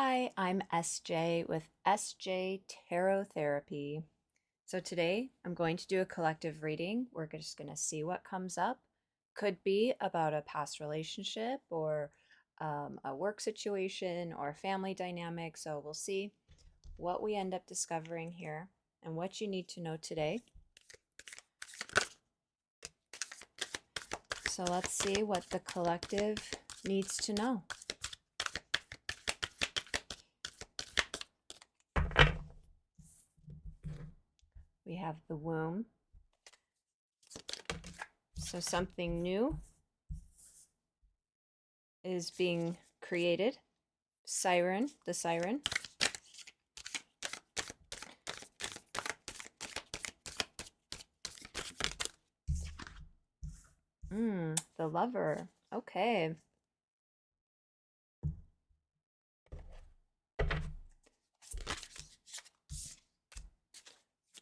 Hi, I'm SJ with SJ Tarot Therapy. So today I'm going to do a collective reading. We're just going to see what comes up. Could be about a past relationship or a work situation or a family dynamic. So we'll see what we end up discovering here and what you need to know today. So let's see what the collective needs to know. We have the womb. So something new is being created. Siren, the siren. The lover. Okay.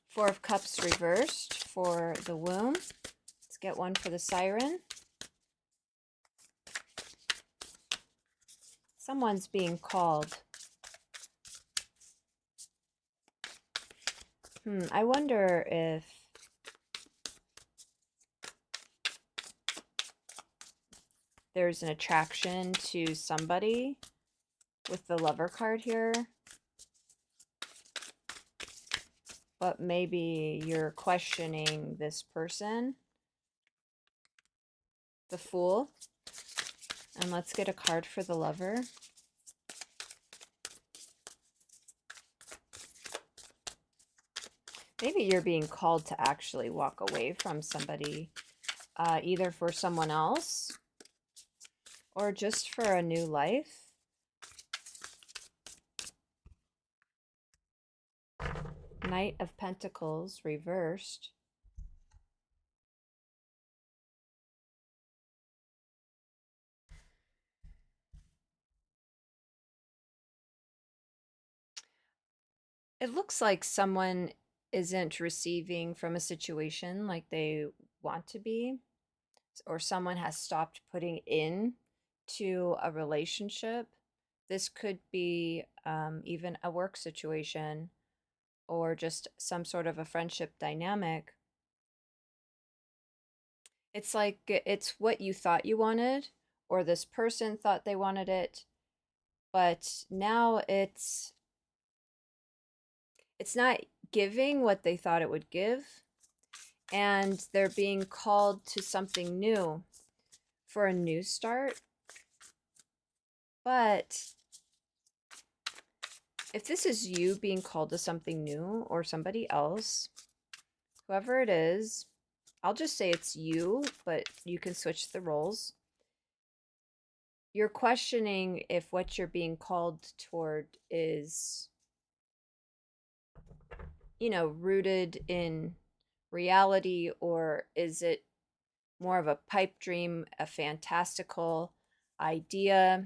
Four of Cups reversed for the womb. Let's get one for the siren. Someone's being called. I wonder if there's an attraction to somebody with the lover card here. But maybe you're questioning this person. The Fool. And let's get a card for the lover. Maybe you're being called to actually walk away from somebody, either for someone else or just for a new life. Knight of Pentacles reversed. It looks like someone isn't receiving from a situation like they want to be, or someone has stopped putting in to a relationship. This could be even a work situation or just some sort of a friendship dynamic. It's like it's what you thought you wanted, or this person thought they wanted it, but now it's not giving what they thought it would give, and they're being called to something new for a new start. But if this is you being called to something new or somebody else, whoever it is, I'll just say it's you, but you can switch the roles. You're questioning if what you're being called toward is, rooted in reality, or is it more of a pipe dream, a fantastical idea?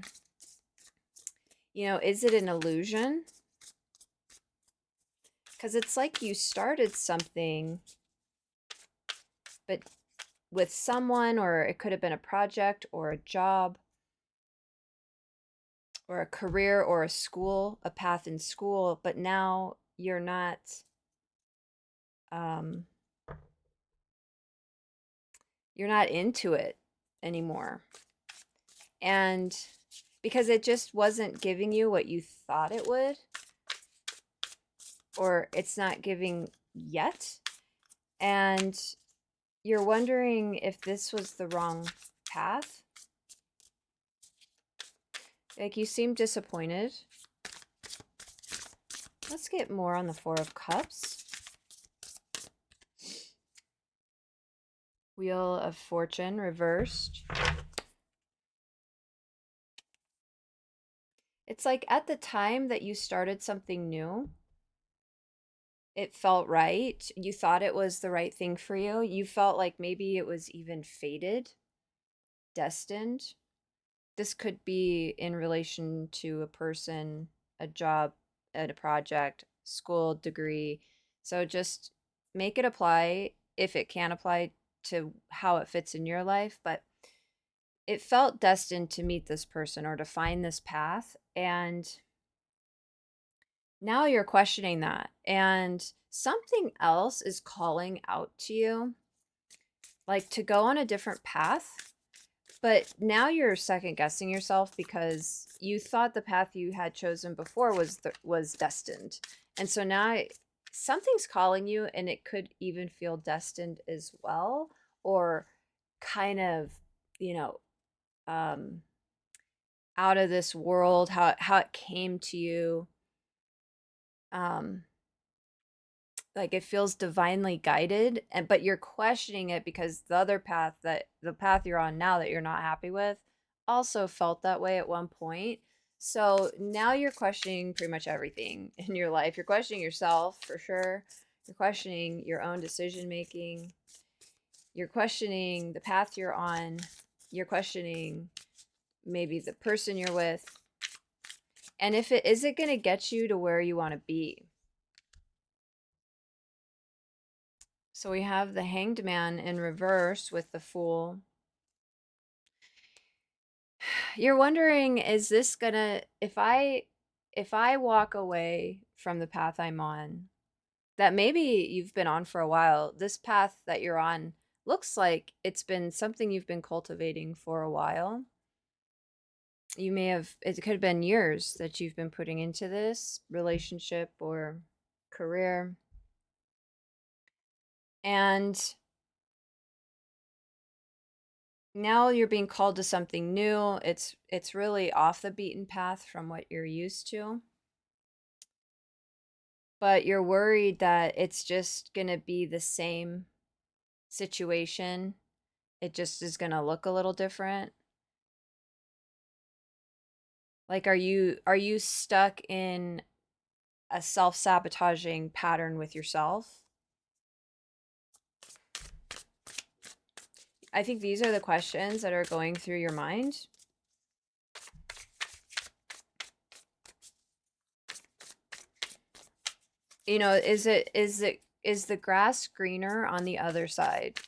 Is it an illusion? Because it's like you started something, but with someone, or it could have been a project or a job or a career or a school, a path in school, but now you're not um, you're not into it anymore. And because it just wasn't giving you what you thought it would, or it's not giving yet. And you're wondering if this was the wrong path. Like, you seem disappointed. Let's get more on the Four of Cups. Wheel of Fortune reversed. It's like at the time that you started something new, it felt right. You thought it was the right thing for you. You felt like maybe it was even fated, destined. This could be in relation to a person, a job, at a project, school, degree. So just make it apply if it can apply to how it fits in your life. But it felt destined to meet this person or to find this path. And Now you're questioning that, and something else is calling out to you, like to go on a different path. But now you're second guessing yourself because you thought the path you had chosen before was destined. And so now something's calling you, and it could even feel destined as well, or kind of, you know, um out of this world, how it came to you. Um like it feels divinely guided, and but you're questioning it because the path you're on now that you're not happy with also felt that way at one point. So now you're questioning pretty much everything in your life. You're questioning yourself for sure. You're questioning your own decision making. You're questioning the path you're on. You're questioning maybe the person you're with, and if it is it going to get you to where you want to be. So we have the Hanged Man in reverse with the Fool. You're wondering, is this gonna, if I walk away from the path I'm on, that maybe you've been on for a while, this path that you're on looks like it's been something you've been cultivating for a while. You may have, it could have been years that you've been putting into this relationship or career. And now you're being called to something new. It's really off the beaten path from what you're used to. But you're worried that it's just going to be the same situation. It just is going to look a little different. Like are you stuck in a self-sabotaging pattern with yourself? I think these are the questions that are going through your mind. You know, is the grass greener on the other side?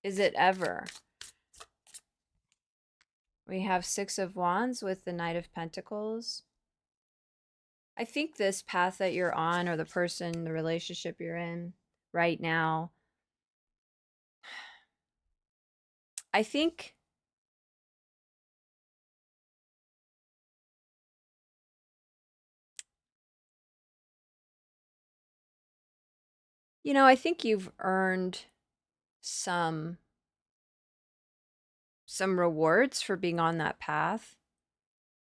Is it ever? We have Six of Wands with the Knight of Pentacles. I think this path that you're on, or the person, the relationship you're in right now, I think, I think you've earned some some rewards for being on that path.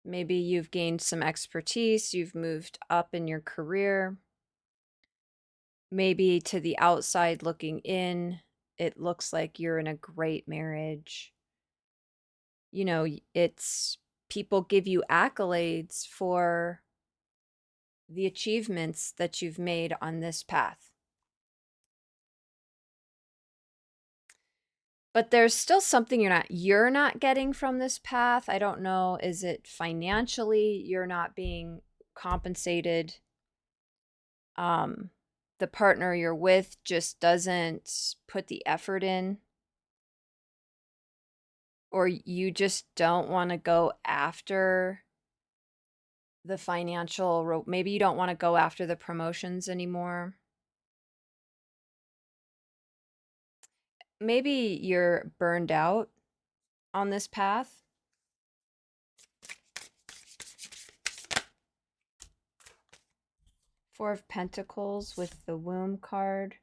Maybe you've gained some expertise, you've moved up in your career. Maybe to the outside looking in, it looks like you're in a great marriage. It's people give you accolades for the achievements that you've made on this path. But there's still something you're not getting from this path. I don't know, is it financially you're not being compensated? Um the partner you're with just doesn't put the effort in, or you just don't want to go after the maybe you don't want to go after the promotions anymore. Maybe you're burned out on this path. Four of Pentacles with the Womb card.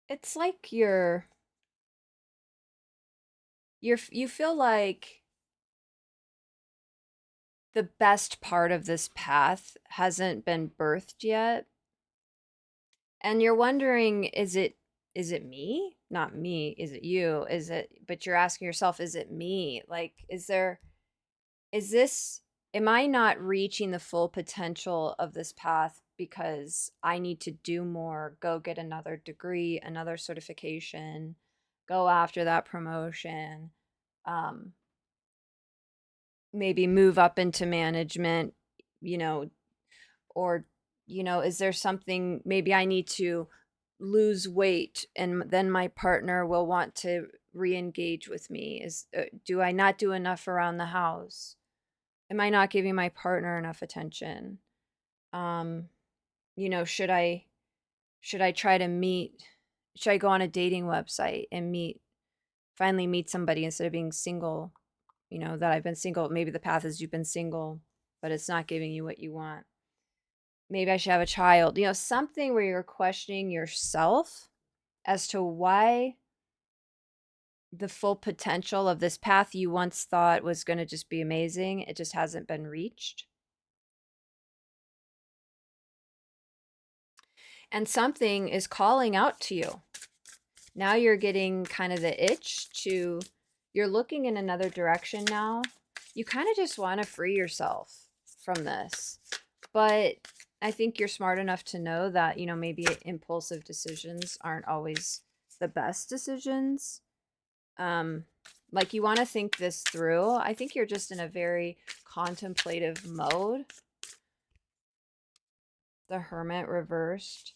It's like you feel like the best part of this path hasn't been birthed yet. And you're wondering, is it me? Not me. Is it you? But you're asking yourself, is it me? Like, is this, am I not reaching the full potential of this path because I need to do more, go get another degree, another certification, go after that promotion, um, maybe move up into management, you know, or, is there something, maybe I need to lose weight and then my partner will want to re-engage with me? Do I not do enough around the house? Am I not giving my partner enough attention? Um, should I try to meet should I go on a dating website and finally meet somebody instead of being single, that I've been single. Maybe the path is you've been single, but it's not giving you what you want. Maybe I should have a child. Something where you're questioning yourself as to why the full potential of this path you once thought was going to just be amazing, it just hasn't been reached. And something is calling out to you. Now you're getting kind of the itch you're looking in another direction now. You kind of just want to free yourself from this. But I think you're smart enough to know that, maybe impulsive decisions aren't always the best decisions. Like you want to think this through. I think you're just in a very contemplative mode. The Hermit reversed.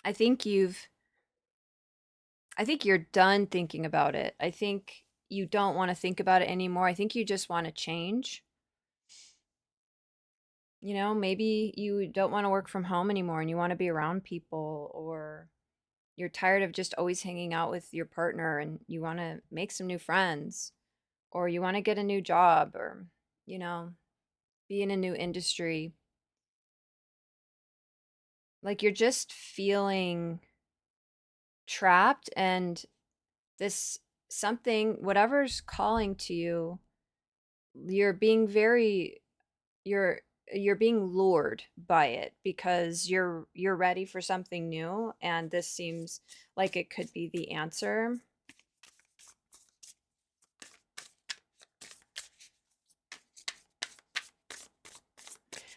I think you're done thinking about it. I think you don't want to think about it anymore. I think you just want to change. Maybe you don't want to work from home anymore and you want to be around people, or you're tired of just always hanging out with your partner and you want to make some new friends, or you want to get a new job, or, be in a new industry. Like you're just feeling trapped, and this something, whatever's calling to you, you're being very you're you're being lured by it because you're ready for something new, and this seems like it could be the answer.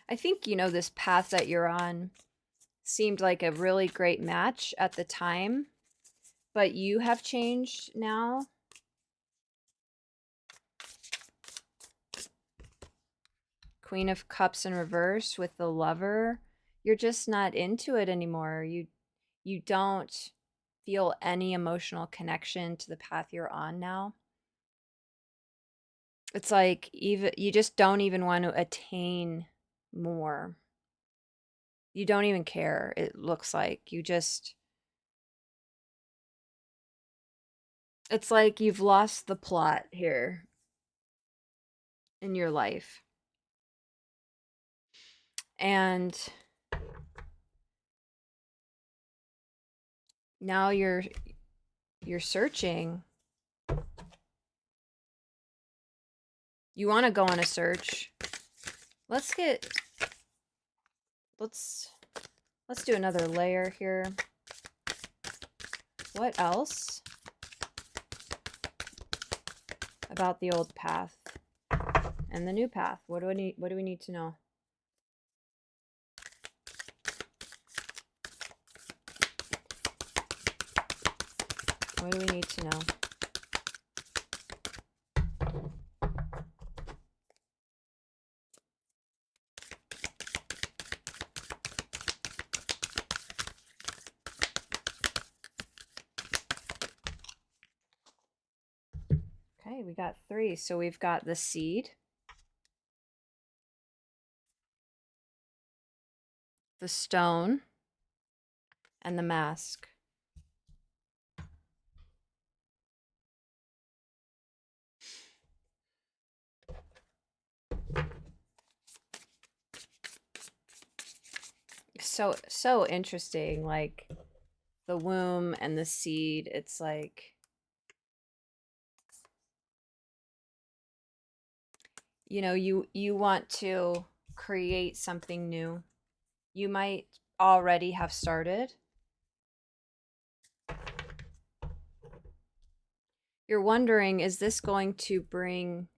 I think this path that you're on seemed like a really great match at the time, but you have changed now. Queen of Cups in reverse with the Lover. You're just not into it anymore. You don't feel any emotional connection to the path you're on now. It's like even you just don't even want to attain more. You don't even care. It looks like you just it's like you've lost the plot here in your life. And now you're searching. You want to go on a search. Let's get let's let's do another layer here. What else about the old path and the new path? What do we need to know? What do we need to know? Okay, we got 3. So we've got the Seed, the Stone, and the Mask. So interesting, like the womb and the seed. It's like, you want to create something new. You might already have started. You're wondering, is this going to bring,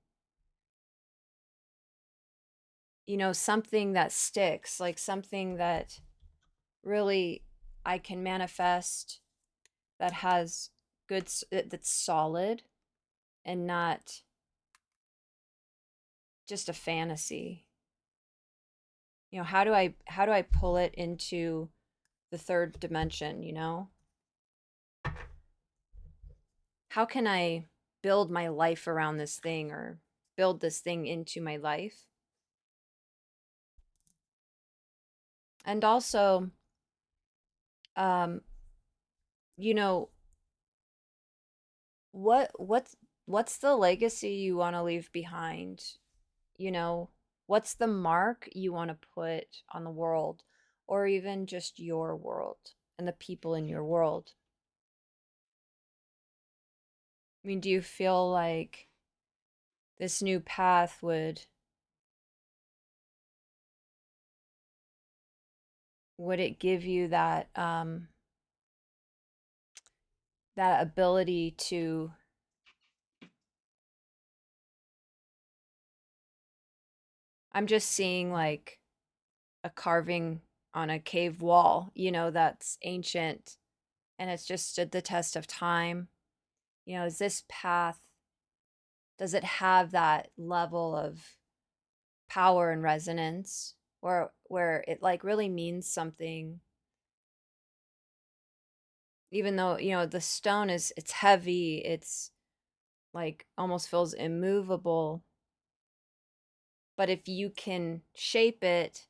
something that sticks, like something that really I can manifest, that has that's solid and not just a fantasy. How do I pull it into the third dimension, you know? How can I build my life around this thing or build this thing into my life? And also, um, you know, what's the legacy you want to leave behind? You know, what's the mark you want to put on the world or even just your world and the people in your world? I mean, do you feel like this new path would it give you that ability to, I'm just seeing like a carving on a cave wall, you know, that's ancient and it's just stood the test of time. You know, is this path, does it have that level of power and resonance where it like really means something, even though, you know, the stone is, it's heavy, it's like almost feels immovable, but if you can shape it,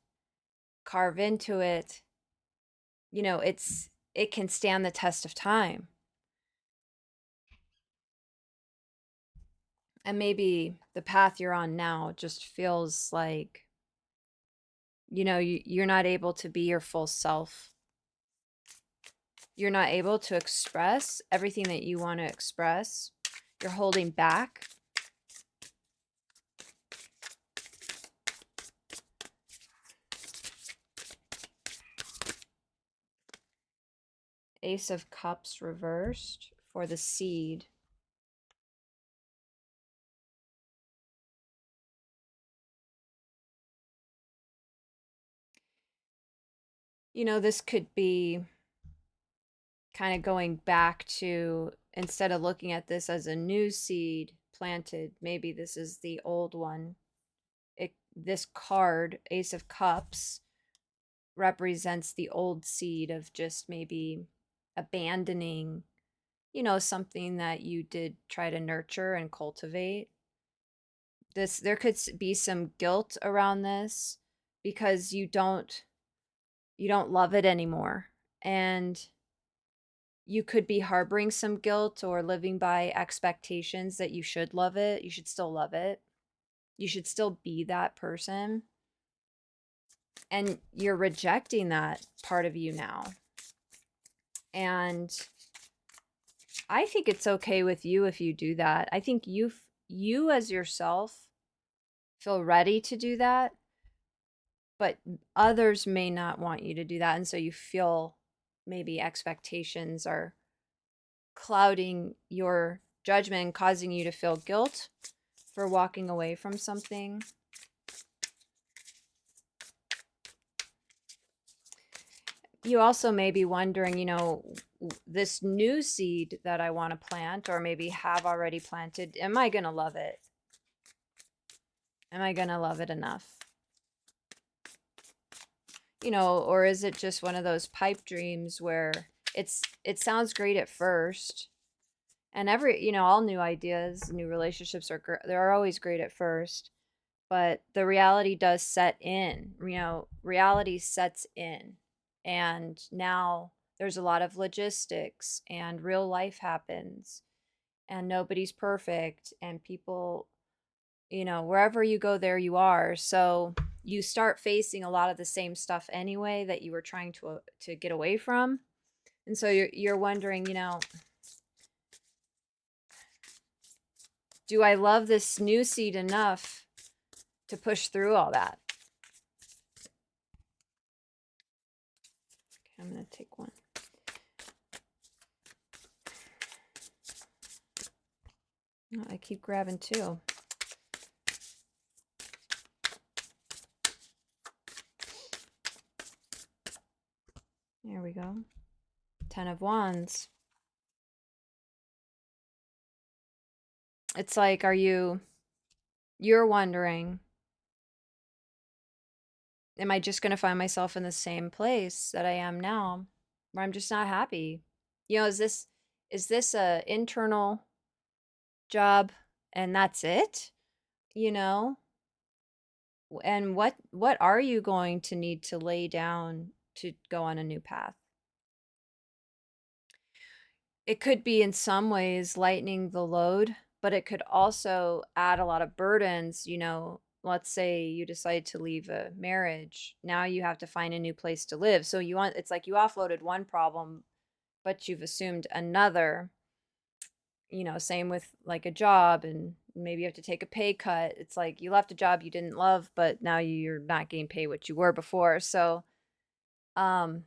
carve into it, you know, it can stand the test of time. And maybe the path you're on now just feels like, you know, you're not able to be your full self. You're not able to express everything that you want to express. You're holding back. Ace of Cups reversed for the seed. You know, this could be kind of going back to, instead of looking at this as a new seed planted, maybe this is the old one. This card, Ace of Cups, represents the old seed of just maybe abandoning, you know, something that you did try to nurture and cultivate. This, there could be some guilt around this because you don't love it anymore, and you could be harboring some guilt or living by expectations that you should love it. You should still love it. You should still be that person. And you're rejecting that part of you now. And I think it's okay with you if you do that. I think you as yourself feel ready to do that, but others may not want you to do that, and so you feel maybe expectations are clouding your judgment, causing you to feel guilt for walking away from something. You also may be wondering, you know, this new seed that I want to plant or maybe have already planted, am I going to love it? Am I going to love it enough? You know, or is it just one of those pipe dreams where it sounds great at first, and every, you know, all new ideas, new relationships they're always great at first, but the reality does set in. You know, reality sets in, and now there's a lot of logistics and real life happens, and nobody's perfect, and people, you know, wherever you go, there you are. So you start facing a lot of the same stuff anyway that you were trying to get away from. And so you're wondering, you know, do I love this new seed enough to push through all that? Okay, I'm going to take one. Oh, I keep grabbing two. There we go. 10 of Wands. It's like, you're wondering, am I just going to find myself in the same place that I am now? where I'm just not happy. You know, is this a internal job and that's it? You know? And what are you going to need to lay down to go on a new path? It could be in some ways lightening the load, but it could also add a lot of burdens. You know, let's say you decide to leave a marriage. Now you have to find a new place to live. So it's like you offloaded one problem, but you've assumed another. You know, same with like a job, and maybe you have to take a pay cut. It's like you left a job you didn't love, but now you're not getting paid what you were before. So, um,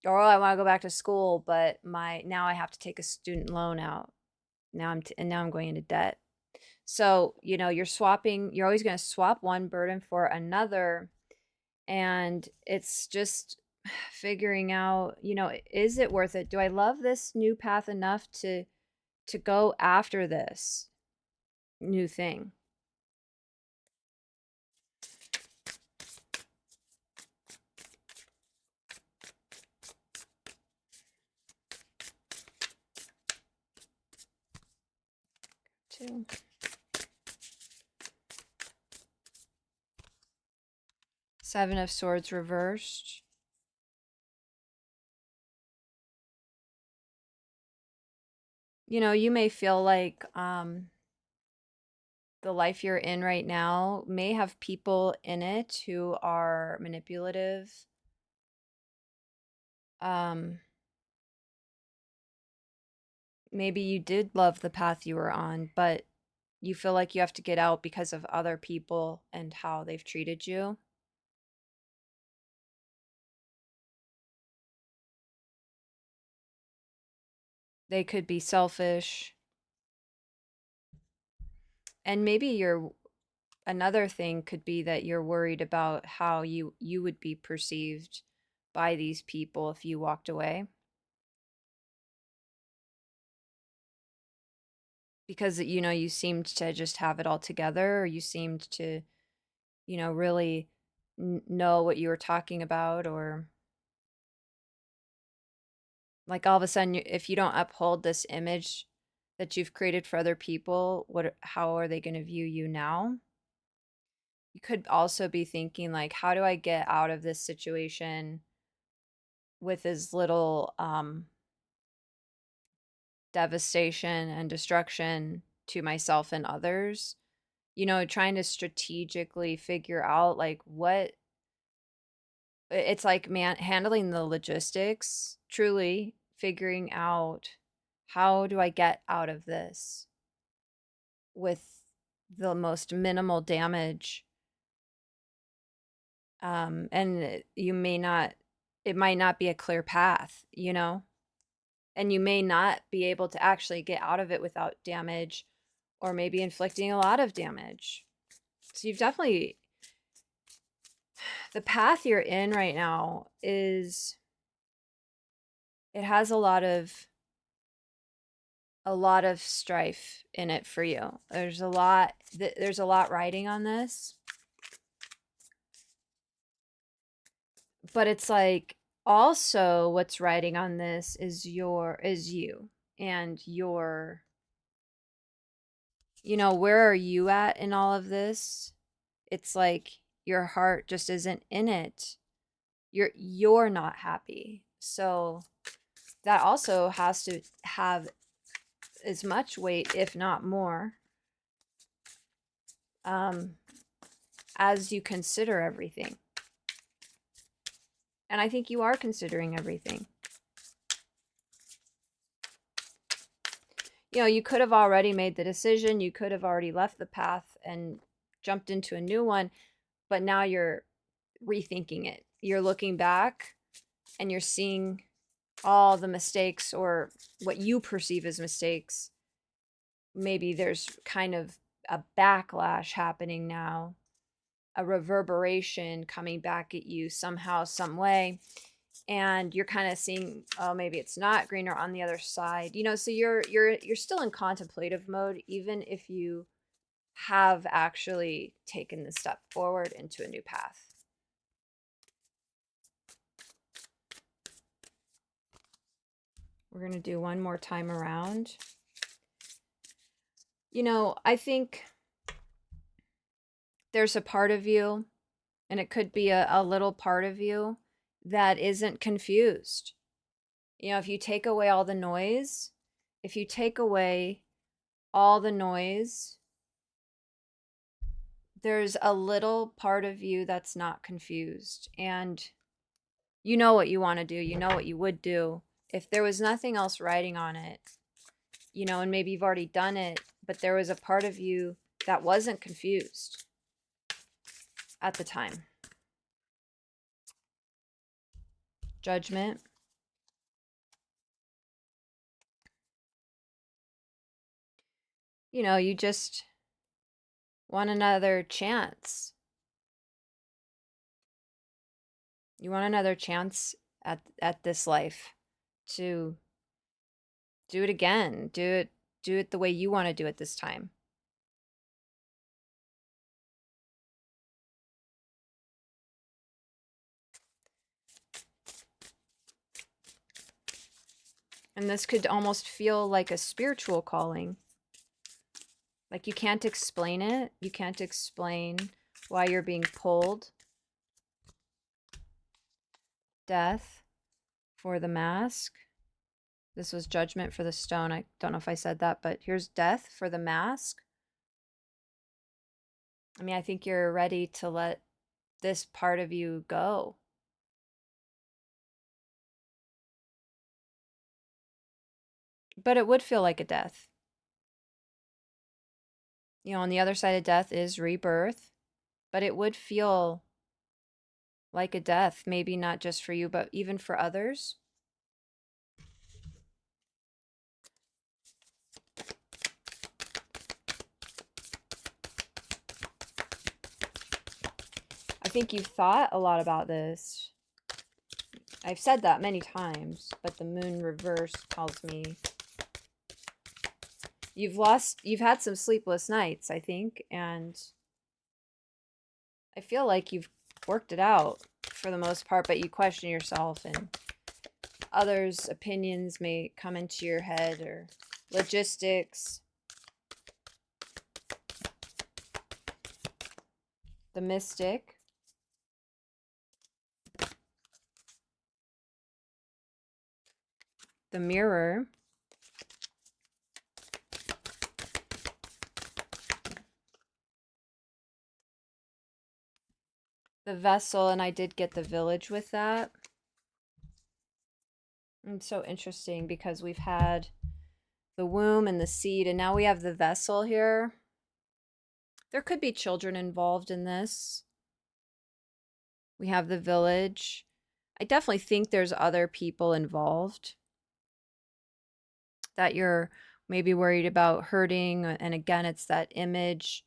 or I want to go back to school, but my now I have to take a student loan out. And now I'm going into debt. So, you know, you're always going to swap one burden for another. And it's just figuring out, you know, is it worth it? Do I love this new path enough to go after this new thing? Two. Seven of Swords reversed. You know, you may feel like the life you're in right now may have people in it who are manipulative. Um, Maybe you did love the path you were on, but you feel like you have to get out because of other people and how they've treated you. They could be selfish. And maybe another thing could be that you're worried about how you would be perceived by these people if you walked away. Because you know, you seemed to just have it all together, or you seemed to, you know, really know what you were talking about, or like all of a sudden if you don't uphold this image that you've created for other people, how are they going to view you now? You could also be thinking like, how do I get out of this situation with as little devastation and destruction to myself and others? You know, trying to strategically figure out like what it's like, man, handling the logistics, truly figuring out how do I get out of this with the most minimal damage. And you may not, it might not be a clear path, you know, and you may not be able to actually get out of it without damage, or maybe inflicting a lot of damage. So you've definitely, the path you're in right now is, it has a lot of strife in it for you. There's a lot riding on this. But it's like also what's riding on this is you and your, you know, where are you at in all of this? It's like your heart just isn't in it. You're not happy. So that also has to have as much weight, if not more, um, as you consider everything. And I think you are considering everything. You know, you could have already made the decision, you could have already left the path and jumped into a new one, but now you're rethinking it. You're looking back and you're seeing all the mistakes, or what you perceive as mistakes. Maybe there's kind of a backlash happening now, a reverberation coming back at you somehow, some way. And you're kind of seeing, oh, maybe it's not greener on the other side. You know, so you're still in contemplative mode, even if you have actually taken the step forward into a new path. We're going to do one more time around. I think there's a part of you, and it could be a little part of you that isn't confused. If you take away all the noise, if you take away all the noise, there's a little part of you that's not confused. And you know what you want to do, you know what you would do if there was nothing else writing on it, and maybe you've already done it, but there was a part of you that wasn't confused at the time. Judgment. You just want another chance. You want another chance at this life to do it again. Do it the way you want to do it this time. And this could almost feel like a spiritual calling. Like you can't explain it. You can't explain why you're being pulled. Death for the mask. This was judgment for the stone. I don't know if I said that, but here's death for the mask. I mean, I think you're ready to let this part of you go. But it would feel like a death. On the other side of death is rebirth, but it would feel like a death, maybe not just for you, but even for others. I think you've thought a lot about this. I've said that many times, but the moon reverse tells me you've had some sleepless nights, I think, and I feel like you've worked it out for the most part, but you question yourself, and others' opinions may come into your head, or logistics. The mystic. The mirror. The vessel, and I did get the village with that. It's so interesting because we've had the womb and the seed, and now we have the vessel here. There could be children involved in this. We have the village. I definitely think there's other people involved that you're maybe worried about hurting. And again, it's that image,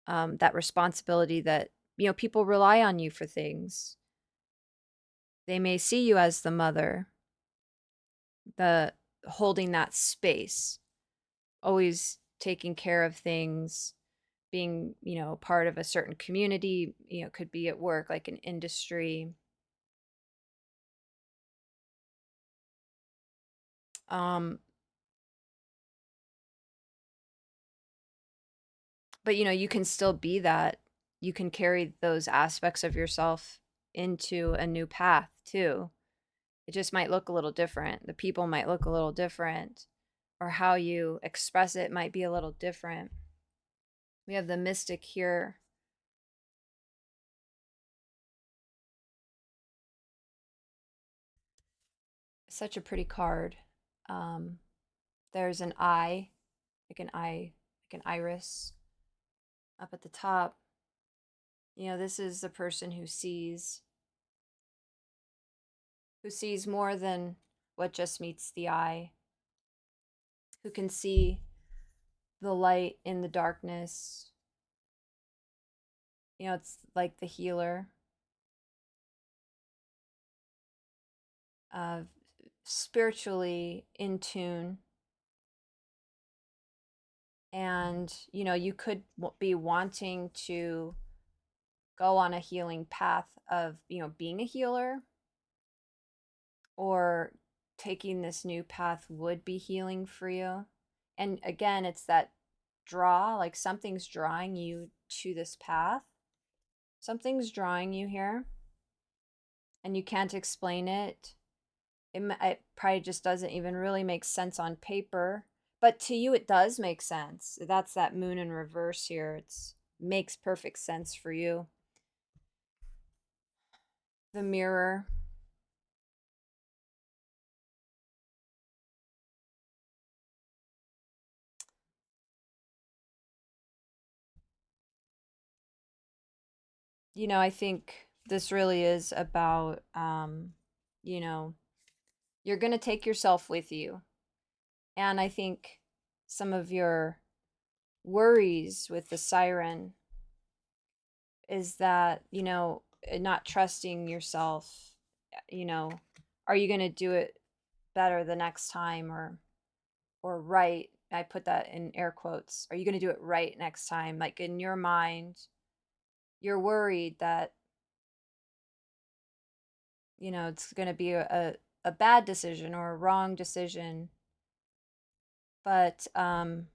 that responsibility that, people rely on you for things. They may see you as the mother, the holding that space, always taking care of things, being, part of a certain community, could be at work, like an industry. But you can still be that. You can carry those aspects of yourself into a new path too. It just might look a little different. The people might look a little different, or how you express it might be a little different. We have the mystic here. Such a pretty card. There's an eye, like an iris up at the top. This is the person who sees more than what just meets the eye, who can see the light in the darkness. It's like the healer, spiritually in tune. And, you could be wanting to go on a healing path of, being a healer, or taking this new path would be healing for you. And again, it's that draw, like something's drawing you to this path. Something's drawing you here, and you can't explain it. It probably just doesn't even really make sense on paper, but to you it does make sense. That's that moon in reverse here. It's makes perfect sense for you. The mirror. I think this really is about, you know, you're going to take yourself with you. And I think some of your worries with the siren is that, not trusting yourself, you know, are you going to do it better the next time, or right? I put that in air quotes. Are you going to do it right next time? Like in your mind, you're worried that, it's going to be a bad decision or a wrong decision. But and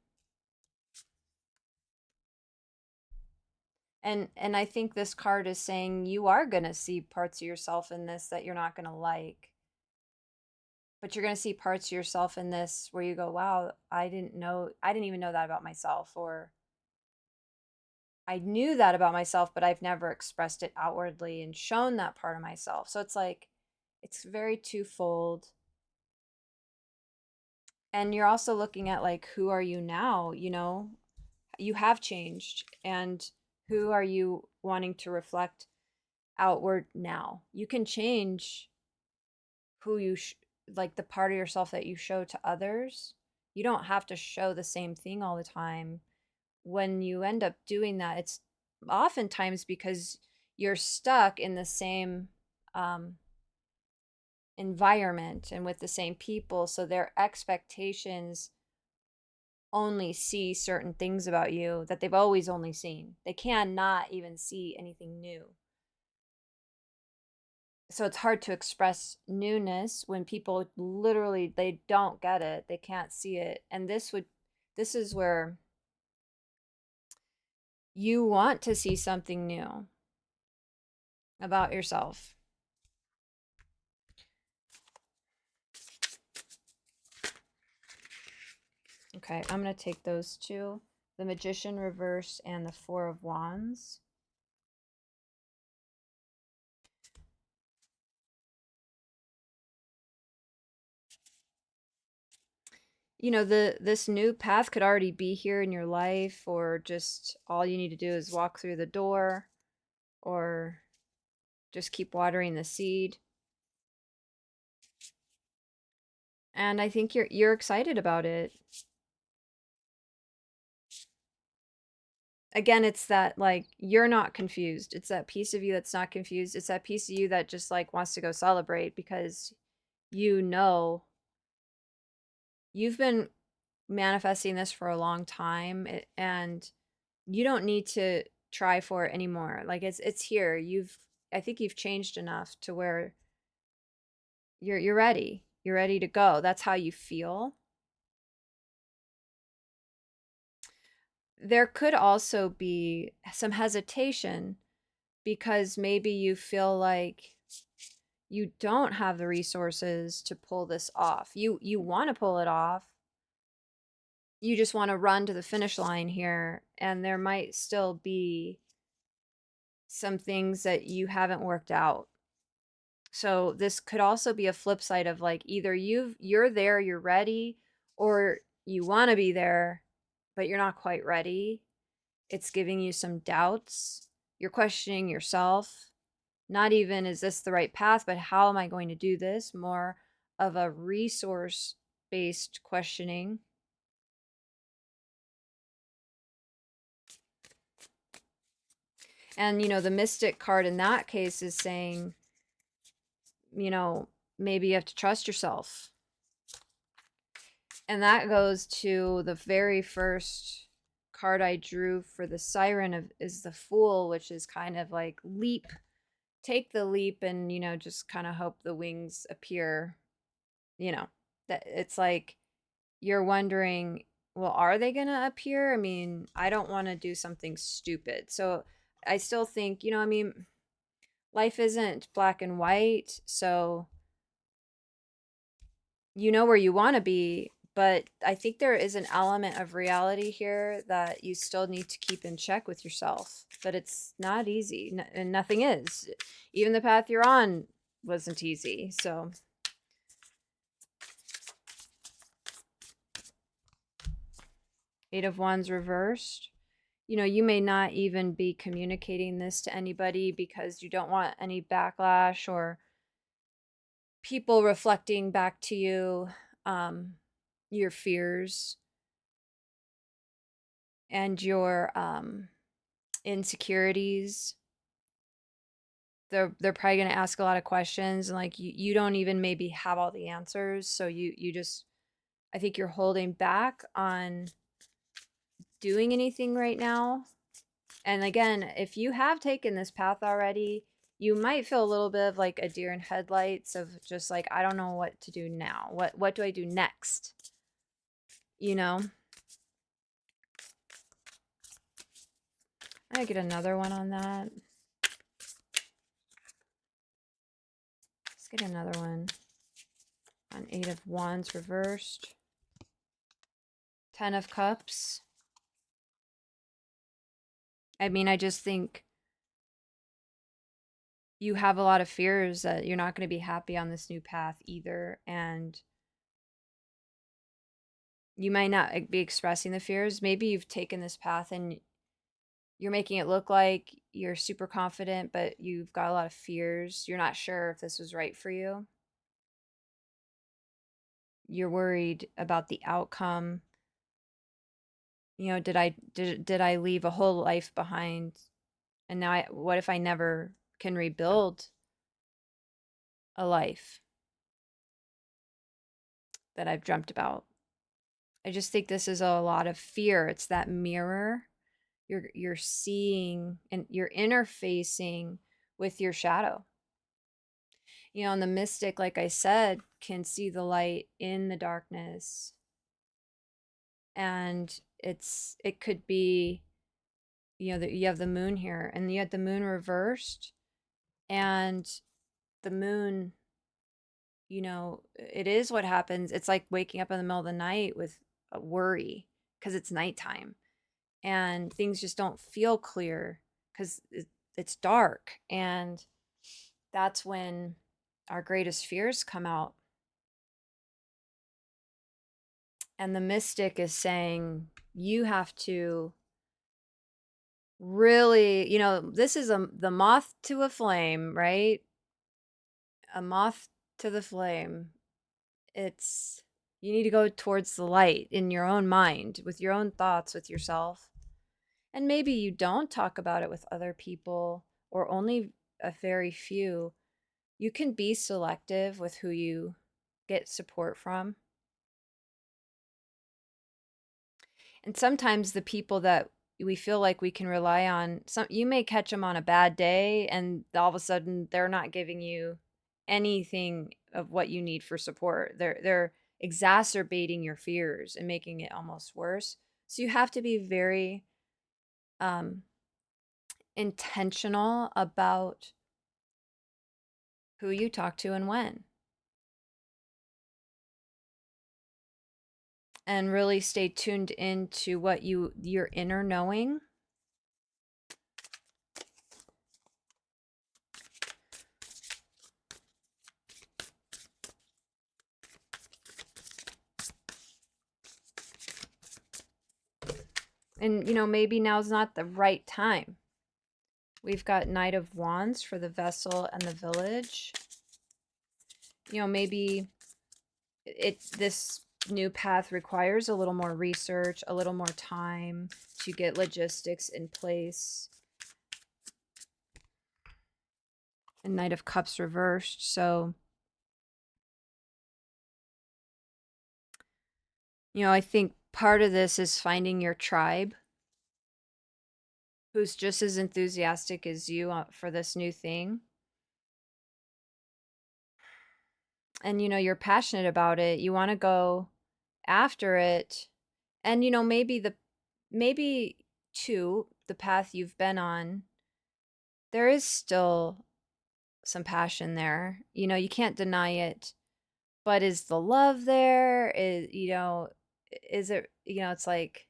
I think this card is saying you are going to see parts of yourself in this that you're not going to like. But you're going to see parts of yourself in this where you go, "Wow, I didn't even know that about myself," or "I knew that about myself, but I've never expressed it outwardly and shown that part of myself." So it's like it's very twofold. And you're also looking at like, who are you now? You have changed, and who are you wanting to reflect outward now? You can change who like the part of yourself that you show to others. You don't have to show the same thing all the time. When you end up doing that, it's oftentimes because you're stuck in the same um, environment and with the same people, so their expectations only see certain things about you that they've always only seen. They cannot even see anything new. So it's hard to express newness when people literally they don't get it. They can't see it. And this is where you want to see something new about yourself. Okay, I'm going to take those two, the Magician reverse and the Four of Wands. This new path could already be here in your life, or just all you need to do is walk through the door, or just keep watering the seed. And I think you're excited about it. Again, it's that like you're not confused. It's that piece of you that's not confused. It's that piece of you that just like wants to go celebrate because you know you've been manifesting this for a long time, and you don't need to try for it anymore. Like it's here. I think you've changed enough to where you're ready. You're ready to go. That's how you feel. There could also be some hesitation because maybe you feel like you don't have the resources to pull this off. You want to pull it off. You just want to run to the finish line here, and there might still be some things that you haven't worked out. So this could also be a flip side of like either you're there, you're ready, or you want to be there, but you're not quite ready. It's giving you some doubts. You're questioning yourself. Not even is this the right path, but how am I going to do this? More of a resource based questioning. And, the mystic card in that case is saying, you know, maybe you have to trust yourself. And that goes to the very first card I drew for the siren of is the Fool, which is kind of like leap, take the leap, and just kind of hope the wings appear. you know, that it's like you're wondering, well, are they going to appear? I mean, I don't want to do something stupid. So I still think, I mean, life isn't black and white. So you know where you want to be, but I think there is an element of reality here that you still need to keep in check with yourself. But it's not easy, and nothing is. Even the path you're on wasn't easy. So, Eight of Wands reversed. You may not even be communicating this to anybody because you don't want any backlash or people reflecting back to you your fears and your insecurities. They're probably going to ask a lot of questions, and like you don't even maybe have all the answers, so you just, I think you're holding back on doing anything right now. And again, if you have taken this path already, you might feel a little bit of like a deer in headlights of just like, I don't know what to do now. What do I do next? You know? I get another one on that. Let's get another one on Eight of Wands reversed. 10 of Cups. I mean, I just think you have a lot of fears that you're not going to be happy on this new path either. And you might not be expressing the fears. Maybe you've taken this path and you're making it look like you're super confident, but you've got a lot of fears. You're not sure if this was right for you. You're worried about the outcome. Did I leave a whole life behind? And now what if I never can rebuild a life that I've dreamt about? I just think this is a lot of fear. It's that mirror. You're seeing and you're interfacing with your shadow. And the mystic, like I said, can see the light in the darkness. And it could be, that you have the moon here and you have the moon reversed, and the moon, it is what happens. It's like waking up in the middle of the night with a worry because it's nighttime and things just don't feel clear because it's dark. And that's when our greatest fears come out. And the mystic is saying, you have to really, this is the moth to a flame, right? A moth to the flame. It's, you need to go towards the light in your own mind, with your own thoughts, with yourself. And maybe you don't talk about it with other people or only a very few. You can be selective with who you get support from. And sometimes the people that we feel like we can rely on, you may catch them on a bad day and all of a sudden they're not giving you anything of what you need for support. They're exacerbating your fears and making it almost worse. So you have to be very intentional about who you talk to and when. And really stay tuned into what your inner knowing. And maybe now's not the right time. We've got Knight of Wands for the vessel and the village. Maybe this new path requires a little more research, a little more time to get logistics in place. And Knight of Cups reversed. So, I think part of this is finding your tribe who's just as enthusiastic as you for this new thing. and you're passionate about it, you want to go after it. And maybe too, the path you've been on, there is still some passion there. You can't deny it. But is the love there? Is it, it's like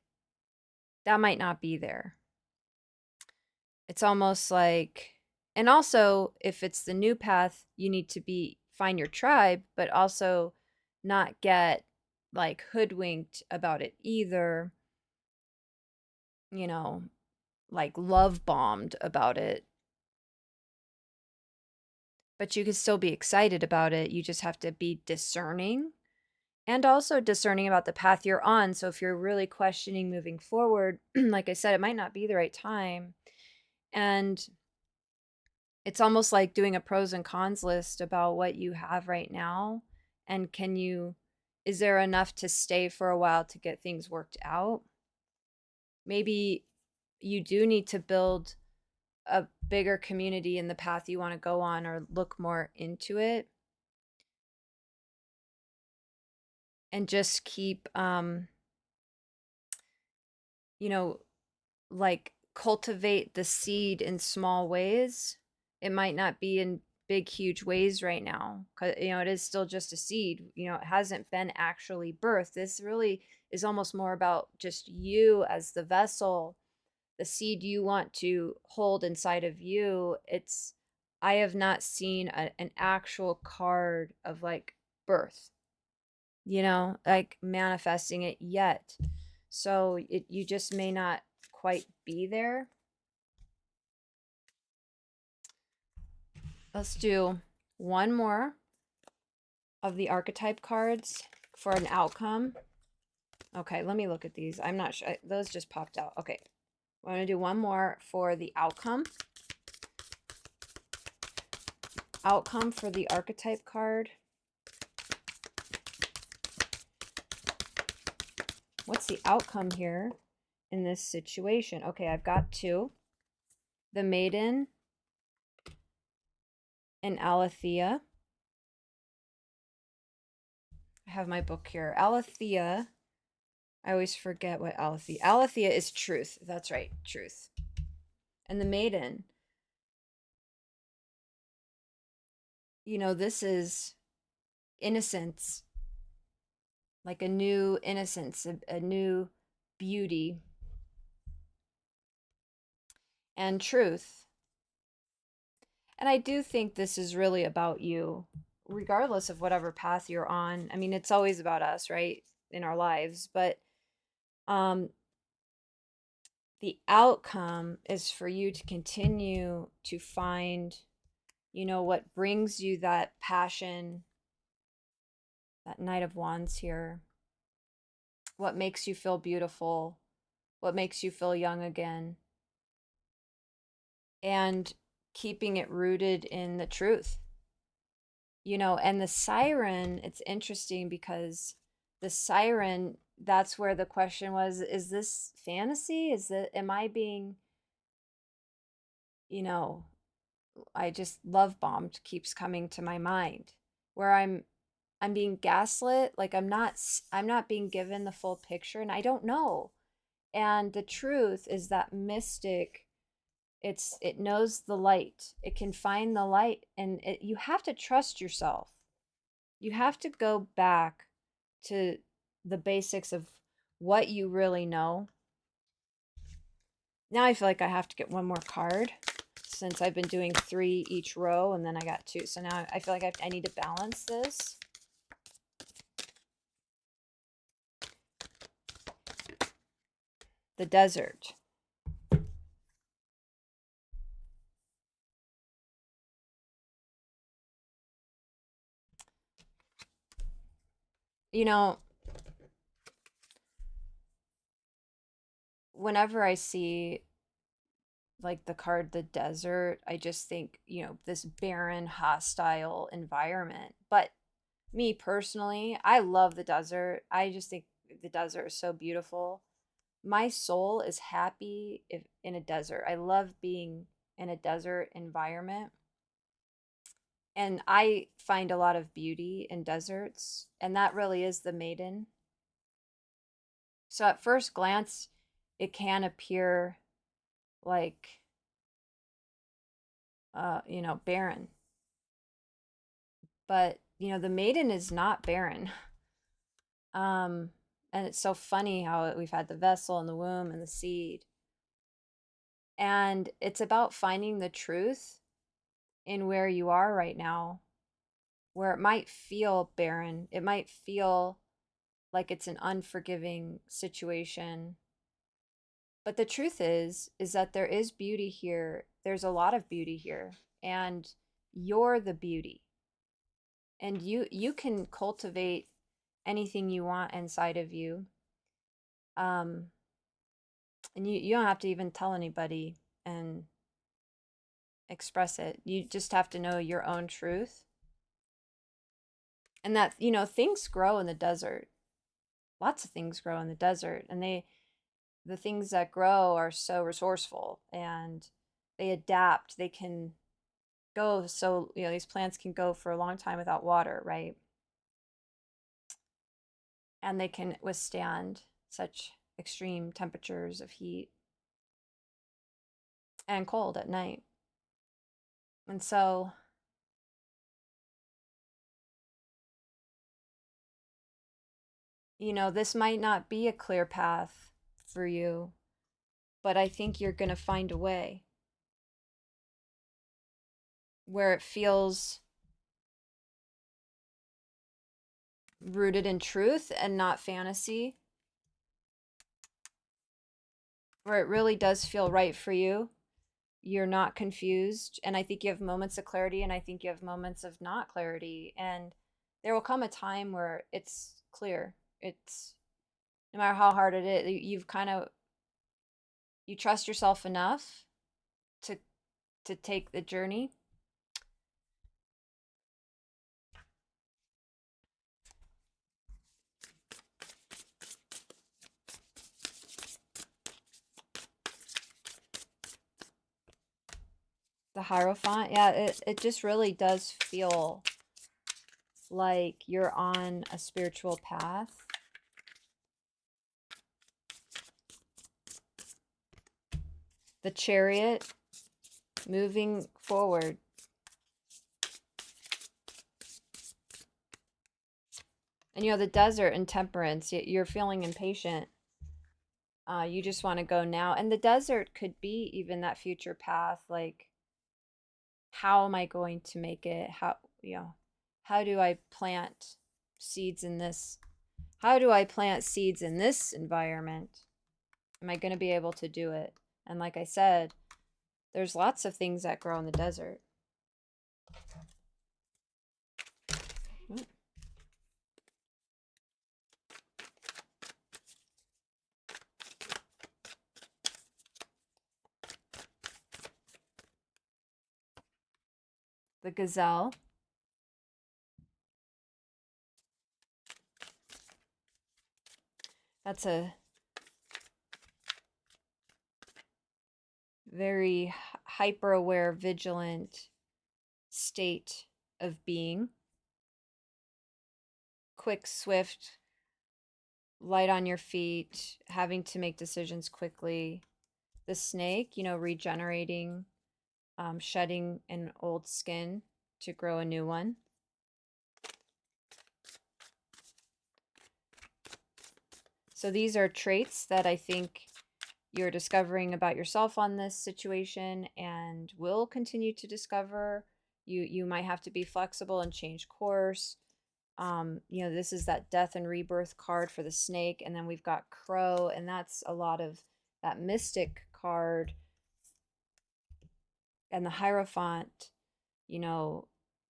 that might not be there. It's almost like, and also if it's the new path, you need to be find your tribe, but also not get like hoodwinked about it either, you know, like love bombed about it. But you can still be excited about it. You just have to be discerning, and also discerning about the path you're on. So if you're really questioning moving forward, like I said, it might not be the right time. And it's almost like doing a pros and cons list about what you have right now. And is there enough to stay for a while to get things worked out? Maybe you do need to build a bigger community in the path you want to go on, or look more into it, and just keep, you know, like cultivate the seed in small ways. It might not be in big, huge ways right now, because, it is still just a seed. It hasn't been actually birthed. This really is almost more about just you as the vessel, the seed you want to hold inside of you. I have not seen an actual card of like birth, like manifesting it yet. So you just may not quite be there. Let's do one more of the archetype cards for an outcome. Okay, let me look at these. I'm not sure. Those just popped out. Okay, we're going to do one more for the outcome. Outcome for the archetype card. What's the outcome here in this situation? Okay, I've got two. The Maiden and Alethea. I have my book here. Alethea. I always forget what Alethea. Alethea is truth. That's right, truth. And the Maiden. This is innocence, like a new innocence, a new beauty, and truth. And I do think this is really about you, regardless of whatever path you're on. I mean, it's always about us, right? In our lives. But um, the outcome is for you to continue to find, what brings you that passion, that Knight of Wands here, what makes you feel beautiful, what makes you feel young again, and keeping it rooted in the truth. And the siren, it's interesting because the siren, that's where the question was, is this fantasy? Am I being, you know, I just love bombed keeps coming to my mind, where I'm being gaslit, like I'm not being given the full picture, and I don't know. And the truth is that mystic, it knows the light. It can find the light, and you have to trust yourself. You have to go back to the basics of what you really know. Now I feel like I have to get one more card, since I've been doing 3 each row and then I got 2. So now I feel like I need to balance this. The desert. You know, whenever I see like the card the desert, I just think, this barren, hostile environment. But me personally, I love the desert. I just think the desert is so beautiful. My soul is happy if in a desert. I love being in a desert environment. And I find a lot of beauty in deserts, and that really is the maiden. So at first glance, it can appear like, barren. But, the maiden is not barren. Um, and it's so funny how we've had the vessel and the womb and the seed. And it's about finding the truth in where you are right now, where it might feel barren. It might feel like it's an unforgiving situation. But the truth is that there is beauty here. There's a lot of beauty here, and you're the beauty. And you can cultivate anything you want inside of you. Um, and you don't have to even tell anybody and express it. You just have to know your own truth. And that, things grow in the desert. Lots of things grow in the desert, and the things that grow are so resourceful, and they adapt. They can go, so these plants can go for a long time without water, right? And they can withstand such extreme temperatures of heat and cold at night. And so, this might not be a clear path for you, but I think you're going to find a way where it feels rooted in truth and not fantasy, where it really does feel right for you. You're not confused. And I think you have moments of clarity, and I think you have moments of not clarity. And there will come a time where it's clear. It's no matter how hard it is, you trust yourself enough to take the journey. The Hierophant, yeah, it just really does feel like you're on a spiritual path. The Chariot, moving forward. And the desert and temperance, you're feeling impatient. You just want to go now. And the desert could be even that future path. Like, how am I going to make it? How do I plant seeds in this? How do I plant seeds in this environment? Am I going to be able to do it? And like I said, there's lots of things that grow in the desert. The gazelle. That's a very hyper aware, vigilant state of being. Quick, swift, light on your feet, having to make decisions quickly. The snake, regenerating, shedding an old skin to grow a new one. So these are traits that I think you're discovering about yourself on this situation and will continue to discover. You might have to be flexible and change course. This is that death and rebirth card for the snake, and then we've got crow, and that's a lot of that mystic card. And the Hierophant,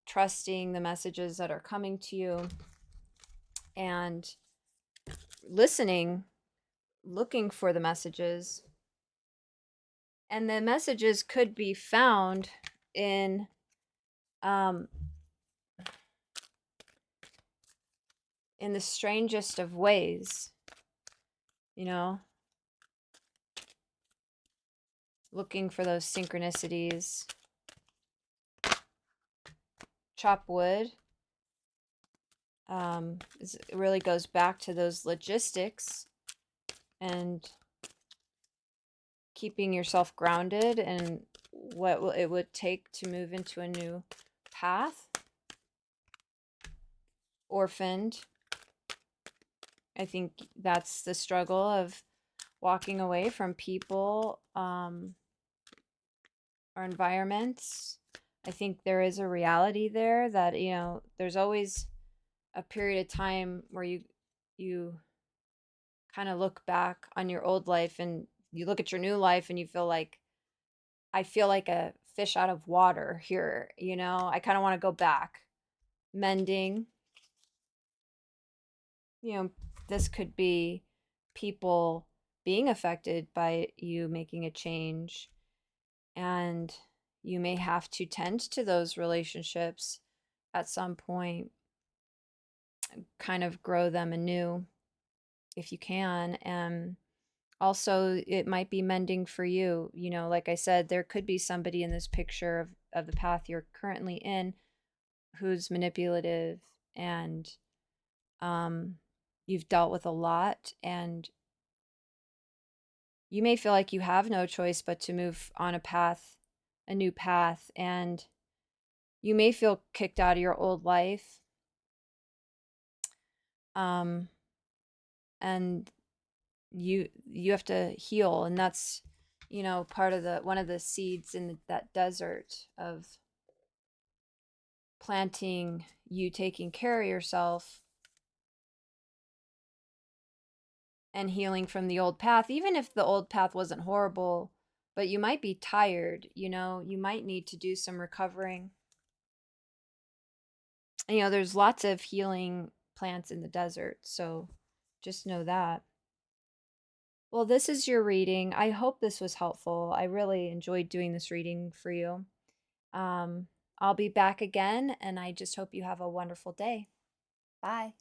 trusting the messages that are coming to you and listening, looking for the messages. And the messages could be found in um, in the strangest of ways, you know, looking for those synchronicities, chop wood. It really goes back to those logistics and keeping yourself grounded and what it would take to move into a new path. Orphaned. I think that's the struggle of walking away from people or environments. I think there is a reality there that, there's always a period of time where you kind of look back on your old life and you look at your new life and you feel like, I feel like a fish out of water here, I kind of want to go back. Mending, this could be people being affected by you making a change, and you may have to tend to those relationships at some point, kind of grow them anew if you can. And also, it might be mending for you. Like I said, there could be somebody in this picture of the path you're currently in who's manipulative, and you've dealt with a lot, and you may feel like you have no choice but to move on a new path, and you may feel kicked out of your old life. And you have to heal, and that's part of the one of the seeds in that desert of planting, you taking care of yourself and healing from the old path, even if the old path wasn't horrible. But you might be tired, you might need to do some recovering. There's lots of healing plants in the desert, so just know that. Well, this is your reading. I hope this was helpful. I really enjoyed doing this reading for you. Um, I'll be back again, and I just hope you have a wonderful day. Bye.